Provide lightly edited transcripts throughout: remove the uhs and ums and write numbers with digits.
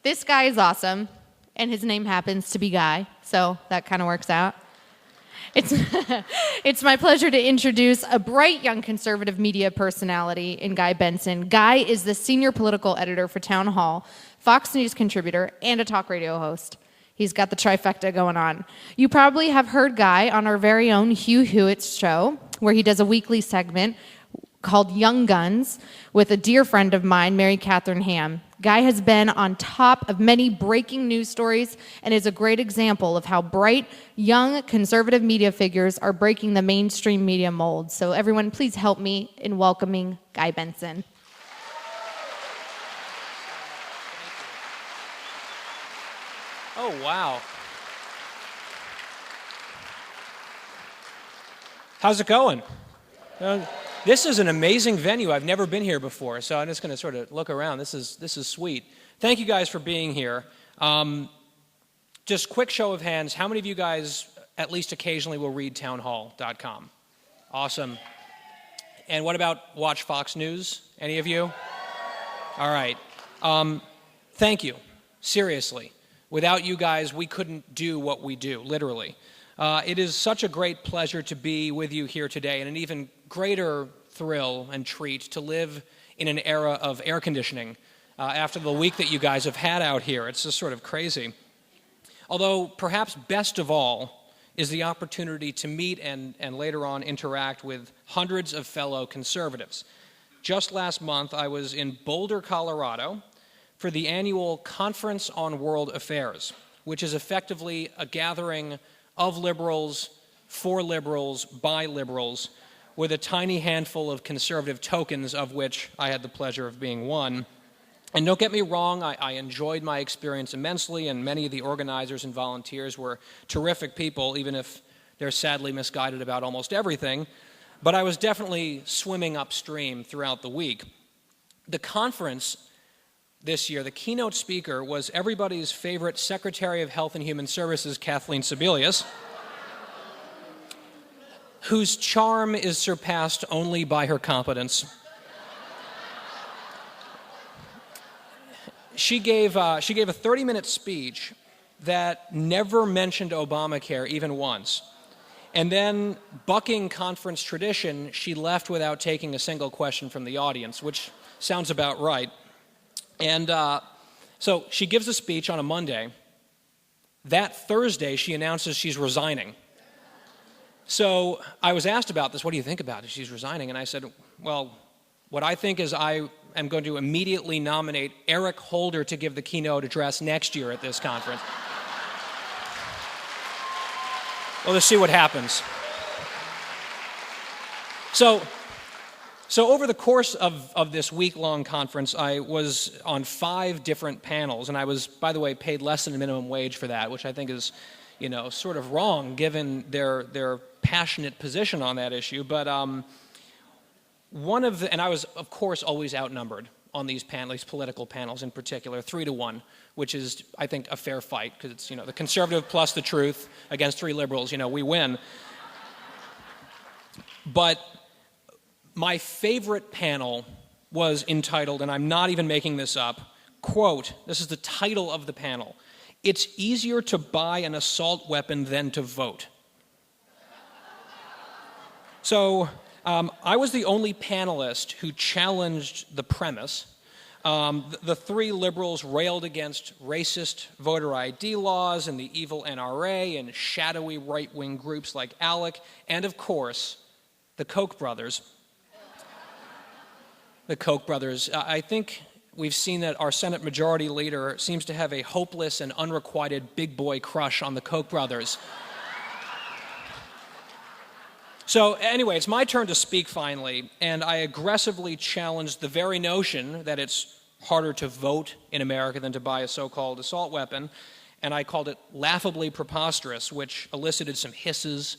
This guy is awesome, and his name happens to be Guy, so that kind of works out. It's, it's my pleasure to introduce a bright young conservative media personality in Guy Benson. Guy is the senior political editor for Town Hall, Fox News contributor, and a talk radio host. He's got the trifecta going on. You probably have heard Guy on our very own Hugh Hewitt's show, where he does a weekly segment called Young Guns with a dear friend of mine, Mary Catherine Ham. Guy has been on top of many breaking news stories and is a great example of how bright, young, conservative media figures are breaking the mainstream media mold. So everyone, please help me in welcoming Guy Benson. Oh, wow. How's it going? This is an amazing venue. I've never been here before, so I'm just going to sort of look around. This is sweet. Thank you guys for being here. Just quick show of hands, how many of you guys at least occasionally will read townhall.com? Awesome. And what about watch Fox News? Any of you? All right. Thank you. Seriously. Without you guys, we couldn't do what we do, literally. It is such a great pleasure to be with you here today, and an even greater thrill and treat to live in an era of air conditioning after the week that you guys have had out here. It's just sort of crazy. Although perhaps best of all is the opportunity to meet and later on interact with hundreds of fellow conservatives. Just last month, I was in Boulder, Colorado, for the annual Conference on World Affairs, which is effectively a gathering of liberals, for liberals, by liberals, with a tiny handful of conservative tokens, of which I had the pleasure of being one. And don't get me wrong, I enjoyed my experience immensely, and many of the organizers and volunteers were terrific people, even if they're sadly misguided about almost everything. But I was definitely swimming upstream throughout the week. The conference this year, the keynote speaker was everybody's favorite Secretary of Health and Human Services, Kathleen Sebelius, whose charm is surpassed only by her competence. She gave a 30-minute speech that never mentioned Obamacare even once. And then, bucking conference tradition, she left without taking a single question from the audience, which sounds about right. And so she gives a speech on a Monday. That Thursday, she announces she's resigning. So I was asked about this, what do you think about it? She's resigning. And I said, well, what I think is I am going to immediately nominate Eric Holder to give the keynote address next year at this conference. Well, let's see what happens. So over the course of this week-long conference, I was on 5 different panels, and I was, by the way, paid less than a minimum wage for that, which I think is, sort of wrong given their passionate position on that issue. But and I was, of course, always outnumbered on these political panels in particular, 3-1, which is, I think, a fair fight, because it's, the conservative plus the truth against 3 liberals, we win. But my favorite panel was entitled, and I'm not even making this up, quote, this is the title of the panel, "It's easier to buy an assault weapon than to vote." So I was the only panelist who challenged the premise. The 3 liberals railed against racist voter ID laws and the evil NRA and shadowy right-wing groups like ALEC, and of course, the Koch brothers. The Koch brothers. I think we've seen that our Senate Majority Leader seems to have a hopeless and unrequited big boy crush on the Koch brothers. So anyway, it's my turn to speak finally, and I aggressively challenged the very notion that it's harder to vote in America than to buy a so-called assault weapon, and I called it laughably preposterous, which elicited some hisses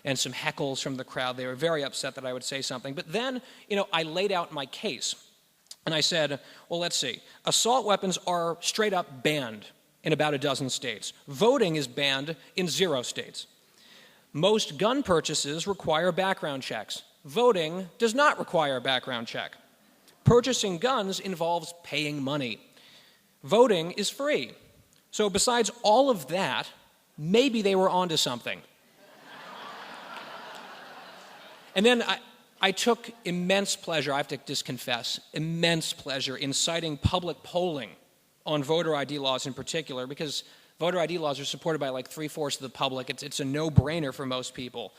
and some heckles from the crowd. They were very upset that I would say something. But then, I laid out my case. And I said, well, let's see. Assault weapons are straight up banned in about a dozen states. Voting is banned in 0 states. Most gun purchases require background checks. Voting does not require a background check. Purchasing guns involves paying money. voting is free. So besides all of that, maybe they were onto something. And then I took immense pleasure, I have to just confess, immense pleasure in citing public polling on voter ID laws in particular, because voter ID laws are supported by like 3/4 of the public. It's a no-brainer for most people.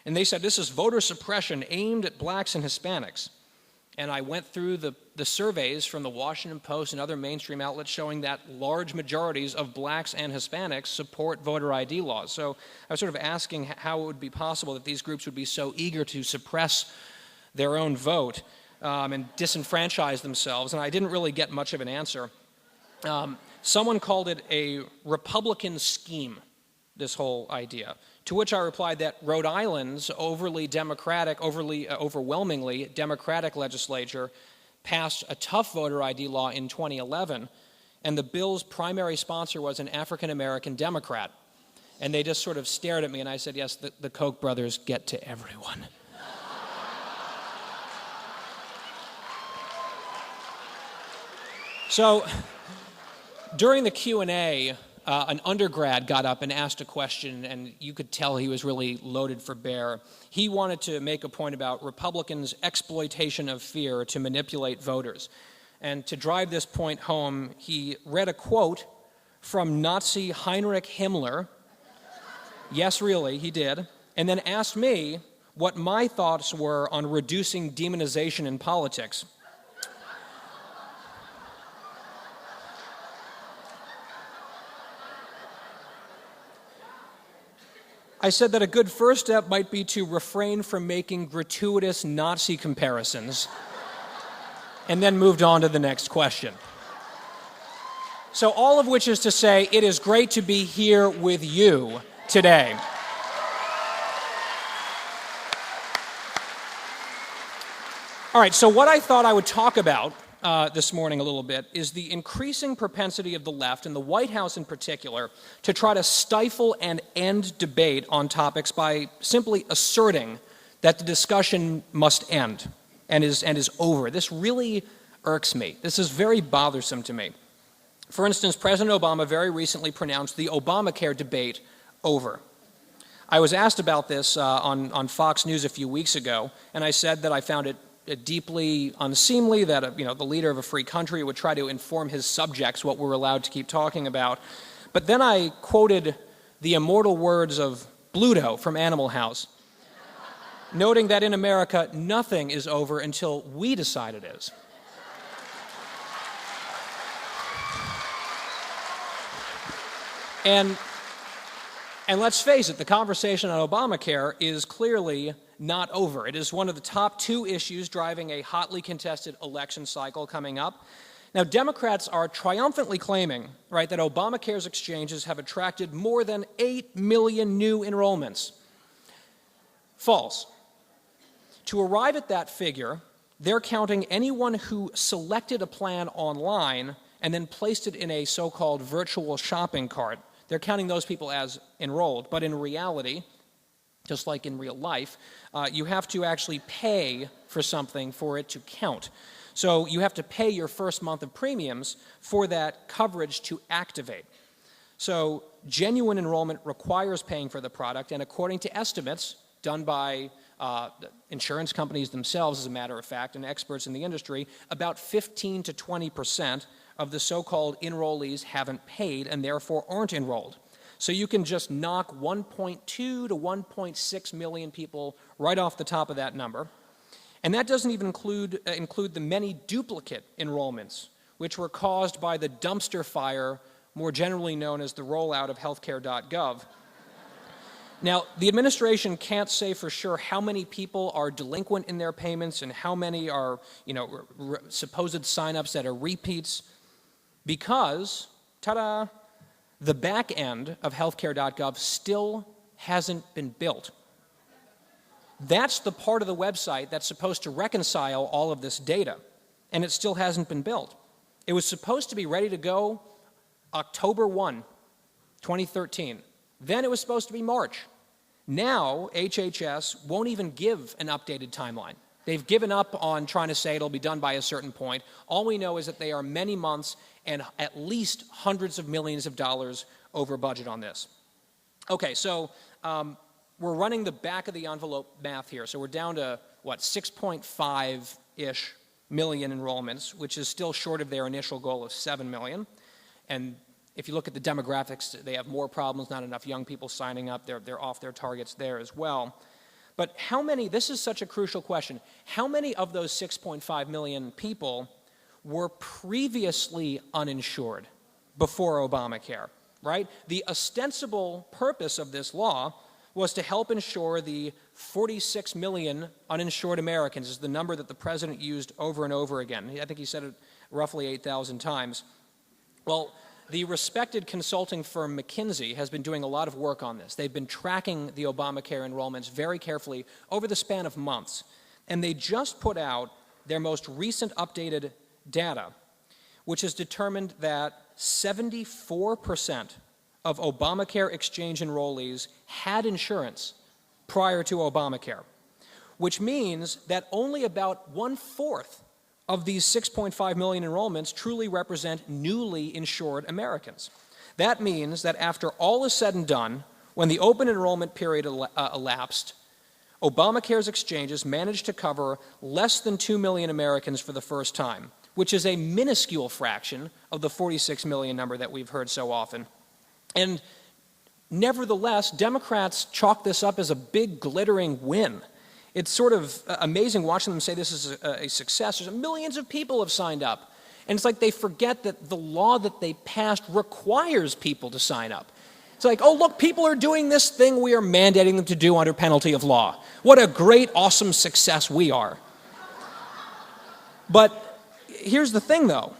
And they said this is voter suppression aimed at blacks and Hispanics. And I went through the surveys from the Washington Post and other mainstream outlets showing that large majorities of blacks and Hispanics support voter ID laws. So I was sort of asking how it would be possible that these groups would be so eager to suppress their own vote and disenfranchise themselves, and I didn't really get much of an answer. Someone called it a Republican scheme, this whole idea, to which I replied that Rhode Island's overwhelmingly Democratic legislature passed a tough voter ID law in 2011, and the bill's primary sponsor was an African-American Democrat. And they just sort of stared at me, and I said, yes, the Koch brothers get to everyone. So during the Q&A, an undergrad got up and asked a question, and you could tell he was really loaded for bear. He wanted to make a point about Republicans' exploitation of fear to manipulate voters. And to drive this point home, he read a quote from Nazi Heinrich Himmler. Yes, really, he did. And then asked me what my thoughts were on reducing demonization in politics. I said that a good first step might be to refrain from making gratuitous Nazi comparisons, and then moved on to the next question. So all of which is to say, it is great to be here with you today. All right, so what I thought I would talk about this morning a little bit is the increasing propensity of the left, and the White House in particular, to try to stifle and end debate on topics by simply asserting that the discussion must end and is over. This really irks me. This is very bothersome to me. For instance, President Obama very recently pronounced the Obamacare debate over. I was asked about this on Fox News a few weeks ago, and I said that I found it deeply unseemly that the leader of a free country would try to inform his subjects what we're allowed to keep talking about. But then I quoted the immortal words of Bluto from Animal House, noting that in America, nothing is over until we decide it is. And let's face it, the conversation on Obamacare is clearly not over. It is one of the top two issues driving a hotly contested election cycle coming up. Now, Democrats are triumphantly claiming, right, that Obamacare's exchanges have attracted more than 8 million new enrollments. False. To arrive at that figure, they're counting anyone who selected a plan online and then placed it in a so-called virtual shopping cart. They're counting those people as enrolled, but in reality, just like in real life, you have to actually pay for something for it to count. So you have to pay your first month of premiums for that coverage to activate. So genuine enrollment requires paying for the product, and according to estimates done by insurance companies themselves, as a matter of fact, and experts in the industry, about 15 to 20% of the so-called enrollees haven't paid and therefore aren't enrolled. So you can just knock 1.2 to 1.6 million people right off the top of that number. And that doesn't even include the many duplicate enrollments, which were caused by the dumpster fire, more generally known as the rollout of healthcare.gov. Now, the administration can't say for sure how many people are delinquent in their payments and how many are, supposed signups that are repeats, because, ta-da, the back end of healthcare.gov still hasn't been built. That's the part of the website that's supposed to reconcile all of this data, and it still hasn't been built. It was supposed to be ready to go October 1, 2013. Then it was supposed to be March. Now, HHS won't even give an updated timeline. They've given up on trying to say it'll be done by a certain point. All we know is that they are many months and at least hundreds of millions of dollars over budget on this. Okay, so we're running the back of the envelope math here. So we're down to, 6.5-ish million enrollments, which is still short of their initial goal of 7 million. And if you look at the demographics, they have more problems, not enough young people signing up. They're off their targets there as well. But how many, this is such a crucial question, how many of those 6.5 million people were previously uninsured before Obamacare, right? The ostensible purpose of this law was to help insure the 46 million uninsured Americans, is the number that the president used over and over again. I think he said it roughly 8,000 times. Well, the respected consulting firm McKinsey has been doing a lot of work on this. They've been tracking the Obamacare enrollments very carefully over the span of months. And they just put out their most recent updated data, which has determined that 74% of Obamacare exchange enrollees had insurance prior to Obamacare, which means that only about 1/4 of these 6.5 million enrollments truly represent newly insured Americans. That means that after all is said and done, when the open enrollment period elapsed, Obamacare's exchanges managed to cover less than 2 million Americans for the first time, which is a minuscule fraction of the 46 million number that we've heard so often. And nevertheless, Democrats chalk this up as a big, glittering win. It's sort of amazing watching them say this is a success. There's millions of people have signed up. And it's like they forget that the law that they passed requires people to sign up. It's like, oh, look, people are doing this thing we are mandating them to do under penalty of law. What a great, awesome success we are. But here's the thing, though.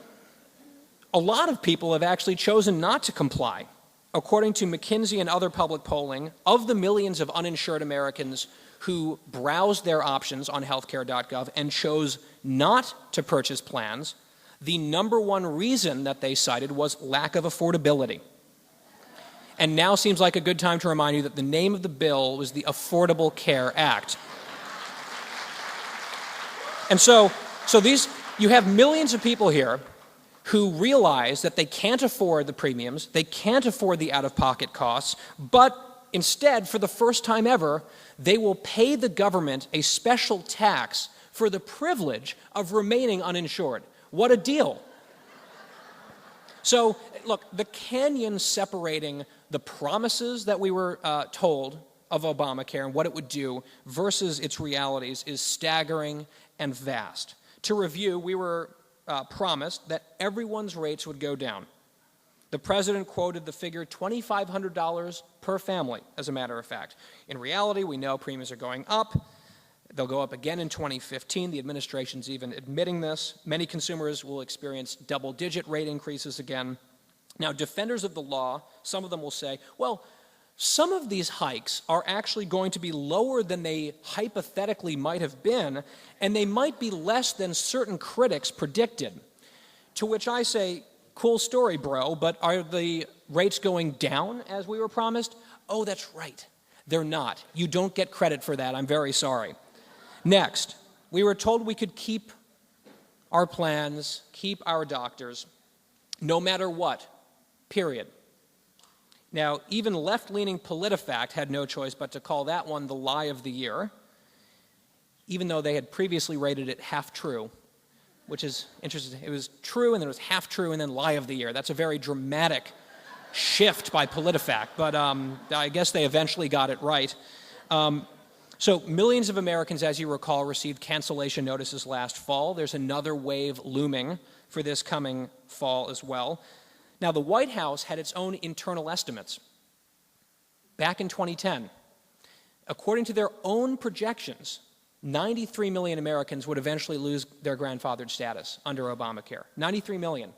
A lot of people have actually chosen not to comply. According to McKinsey and other public polling, of the millions of uninsured Americans who browsed their options on healthcare.gov and chose not to purchase plans, the number one reason that they cited was lack of affordability. And now seems like a good time to remind you that the name of the bill was the Affordable Care Act. And so you have millions of people here who realize that they can't afford the premiums, they can't afford the out-of-pocket costs, but instead, for the first time ever, they will pay the government a special tax for the privilege of remaining uninsured. What a deal. So, look, the canyon separating the promises that we were told of Obamacare and what it would do versus its realities is staggering and vast. To review, we were promised that everyone's rates would go down. The president quoted the figure $2,500 per family, as a matter of fact. In reality, we know premiums are going up. They'll go up again in 2015. The administration's even admitting this. Many consumers will experience double-digit rate increases again. Now, defenders of the law, some of them will say, well, some of these hikes are actually going to be lower than they hypothetically might have been, and they might be less than certain critics predicted. To which I say, cool story, bro, but are the rates going down as we were promised? Oh, that's right. They're not. You don't get credit for that. I'm very sorry. Next, we were told we could keep our plans, keep our doctors, no matter what, period. Now, even left-leaning PolitiFact had no choice but to call that one the lie of the year, even though they had previously rated it half true, which is interesting. It was true, and then it was half true, and then lie of the year. That's a very dramatic shift by PolitiFact, but I guess they eventually got it right. So millions of Americans, as you recall, received cancellation notices last fall. There's another wave looming for this coming fall as well. Now, the White House had its own internal estimates back in 2010. According to their own projections, 93 million Americans would eventually lose their grandfathered status under Obamacare. 93 million.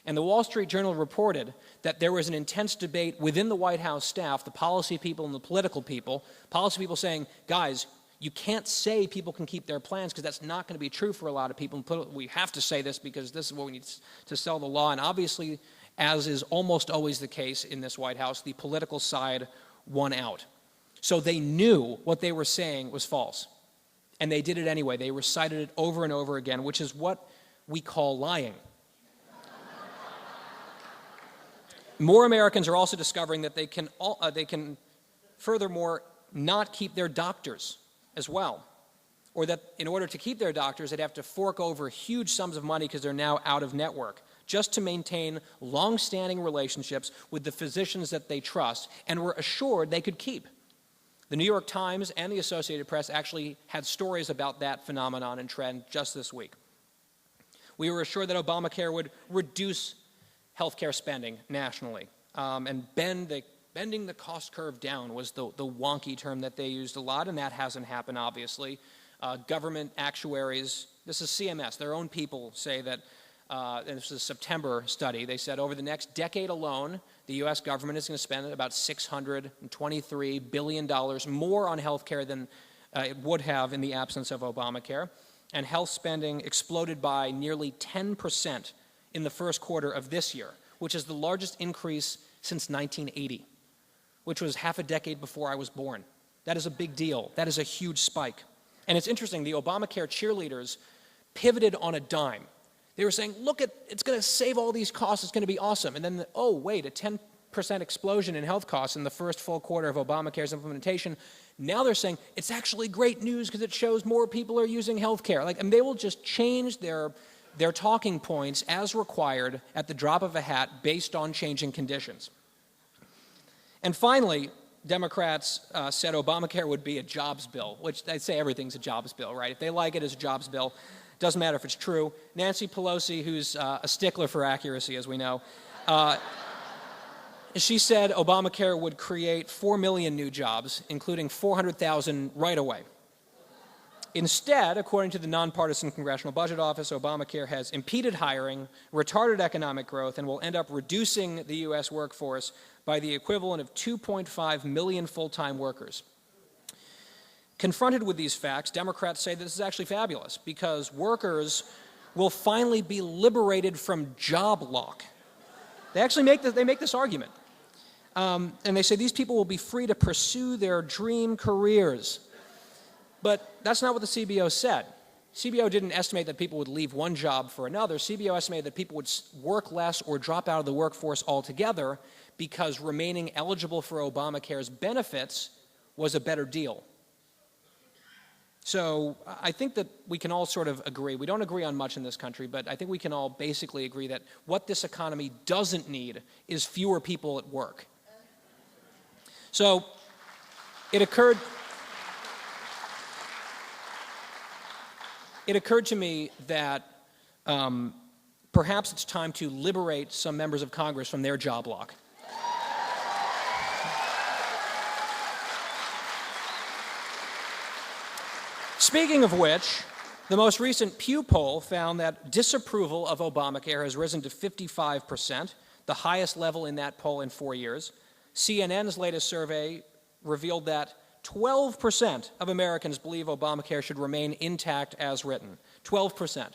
And the Wall Street Journal reported that there was an intense debate within the White House staff, the policy people and the political people, policy people saying, guys, you can't say people can keep their plans because that's not going to be true for a lot of people. We have to say this because this is what we need to sell the law. And obviously, as is almost always the case in this White House, the political side won out. So they knew what they were saying was false. And they did it anyway. They recited it over and over again, which is what we call lying. More Americans are also discovering that they can furthermore not keep their doctors as well, or that in order to keep their doctors, they'd have to fork over huge sums of money because they're now out of network, just to maintain long-standing relationships with the physicians that they trust and were assured they could keep. The New York Times and the Associated Press actually had stories about that phenomenon and trend just this week. We were assured that Obamacare would reduce healthcare spending nationally, and bending the cost curve down was the wonky term that they used a lot, and that hasn't happened, obviously. Government actuaries, this is CMS, their own people say that, and this is a September study, they said over the next decade alone, the U.S. government is going to spend about $623 billion more on healthcare than it would have in the absence of Obamacare, and health spending exploded by nearly 10% in the first quarter of this year, which is the largest increase since 1980, which was half a decade before I was born. That is a big deal. That is a huge spike. And it's interesting, the Obamacare cheerleaders pivoted on a dime. They were saying, look, it's going to save all these costs, it's going to be awesome. And then, oh, wait, a 10% explosion in health costs in the first full quarter of Obamacare's implementation. Now they're saying, it's actually great news because it shows more people are using health care. And they will just change their talking points as required at the drop of a hat based on changing conditions. And finally, Democrats said Obamacare would be a jobs bill, which I'd say everything's a jobs bill, right? If they like it as a jobs bill, doesn't matter if it's true. Nancy Pelosi, who's a stickler for accuracy, as we know, she said Obamacare would create 4 million new jobs, including 400,000 right away. Instead, according to the nonpartisan Congressional Budget Office, Obamacare has impeded hiring, retarded economic growth, and will end up reducing the U.S. workforce by the equivalent of 2.5 million full-time workers. Confronted with these facts, Democrats say this is actually fabulous because workers will finally be liberated from job lock. They actually make this argument. And they say these people will be free to pursue their dream careers. But that's not what the CBO said. CBO didn't estimate that people would leave one job for another. CBO estimated that people would work less or drop out of the workforce altogether because remaining eligible for Obamacare's benefits was a better deal. So I think that we can all sort of agree. We don't agree on much in this country, but I think we can all basically agree that what this economy doesn't need is fewer people at work. So it occurred to me that perhaps it's time to liberate some members of Congress from their job lock. Speaking of which, the most recent Pew poll found that disapproval of Obamacare has risen to 55%, the highest level in that poll in 4 years. CNN's latest survey revealed that 12% of Americans believe Obamacare should remain intact as written. 12%.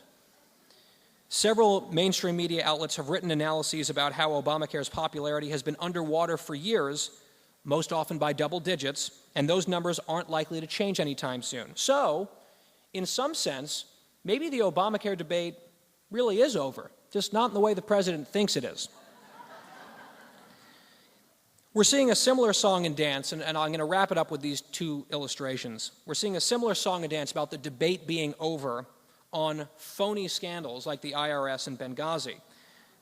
Several mainstream media outlets have written analyses about how Obamacare's popularity has been underwater for years, most often by double digits, and those numbers aren't likely to change anytime soon. So, in some sense, maybe the Obamacare debate really is over, just not in the way the president thinks it is. We're seeing a similar song and dance, and I'm going to wrap it up with these two illustrations. We're seeing a similar song and dance about the debate being over on phony scandals like the IRS and Benghazi,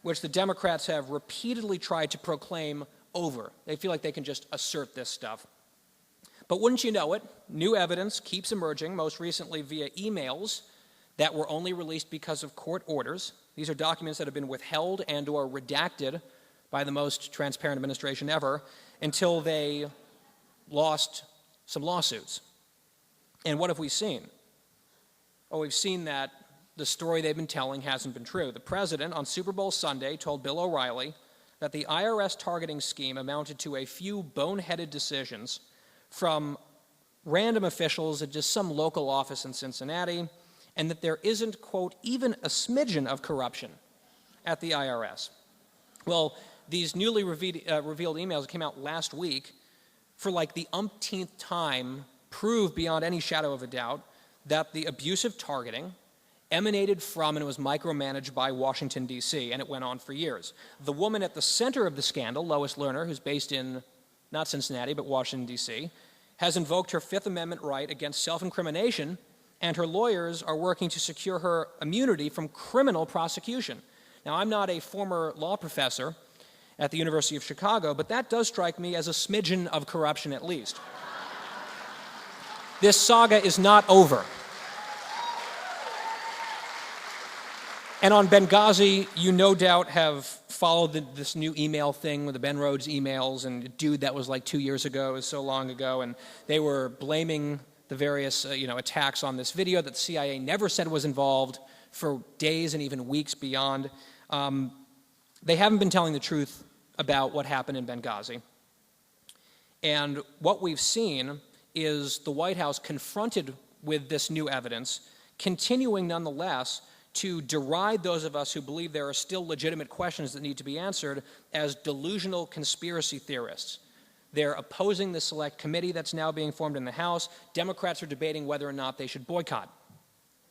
which the Democrats have repeatedly tried to proclaim over. They feel like they can just assert this stuff. But wouldn't you know it, new evidence keeps emerging, most recently via emails that were only released because of court orders. These are documents that have been withheld and or redacted by the most transparent administration ever until they lost some lawsuits. And what have we seen? Oh, we've seen that the story they've been telling hasn't been true. The president on Super Bowl Sunday told Bill O'Reilly that the IRS targeting scheme amounted to a few boneheaded decisions from random officials at just some local office in Cincinnati, and that there isn't, quote, even a smidgen of corruption at the IRS. Well, these newly revealed emails that came out last week, for like the umpteenth time, prove beyond any shadow of a doubt that the abusive targeting emanated from and was micromanaged by Washington, D.C., and it went on for years. The woman at the center of the scandal, Lois Lerner, who's based in, not Cincinnati, but Washington, D.C., has invoked her Fifth Amendment right against self-incrimination, and her lawyers are working to secure her immunity from criminal prosecution. Now, I'm not a former law professor at the University of Chicago, but that does strike me as a smidgen of corruption at least. This saga is not over. And on Benghazi, you no doubt have followed this new email thing with the Ben Rhodes emails, and a dude that was like 2 years ago, it was so long ago, and they were blaming the various attacks on this video that the CIA never said was involved for days and even weeks beyond. They haven't been telling the truth about what happened in Benghazi. And what we've seen is the White House confronted with this new evidence, continuing nonetheless to deride those of us who believe there are still legitimate questions that need to be answered as delusional conspiracy theorists. They're opposing the select committee that's now being formed in the House. Democrats are debating whether or not they should boycott.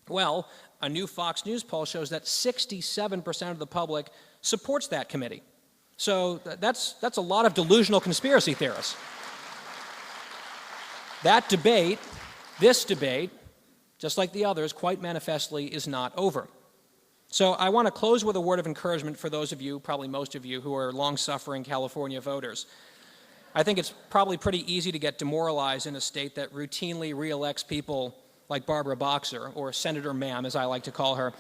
Well, a new Fox News poll shows that 67% of the public supports that committee. So that's a lot of delusional conspiracy theorists. That debate, this debate, just like the others, quite manifestly is not over. So I want to close with a word of encouragement for those of you, probably most of you, who are long-suffering California voters. I think it's probably pretty easy to get demoralized in a state that routinely re-elects people like Barbara Boxer, or Senator Ma'am, as I like to call her.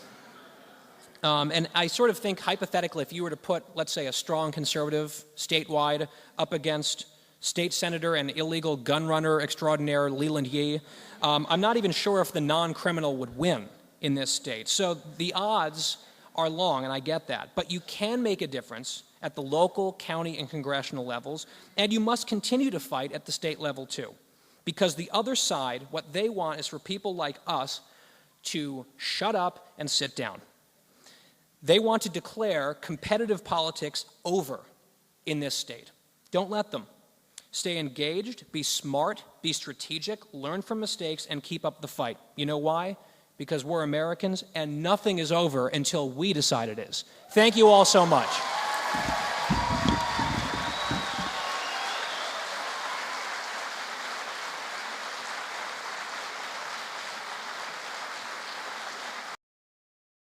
And I sort of think, hypothetically, if you were to put, let's say, a strong conservative statewide up against state senator and illegal gun runner extraordinaire Leland Yee, I'm not even sure if the non-criminal would win in this state. So the odds are long, and I get that. But you can make a difference at the local, county, and congressional levels, and you must continue to fight at the state level too. Because the other side, what they want is for people like us to shut up and sit down. They want to declare competitive politics over in this state. Don't let them. Stay engaged, be smart, be strategic, learn from mistakes, and keep up the fight. You know why? Because we're Americans, and nothing is over until we decide it is. Thank you all so much.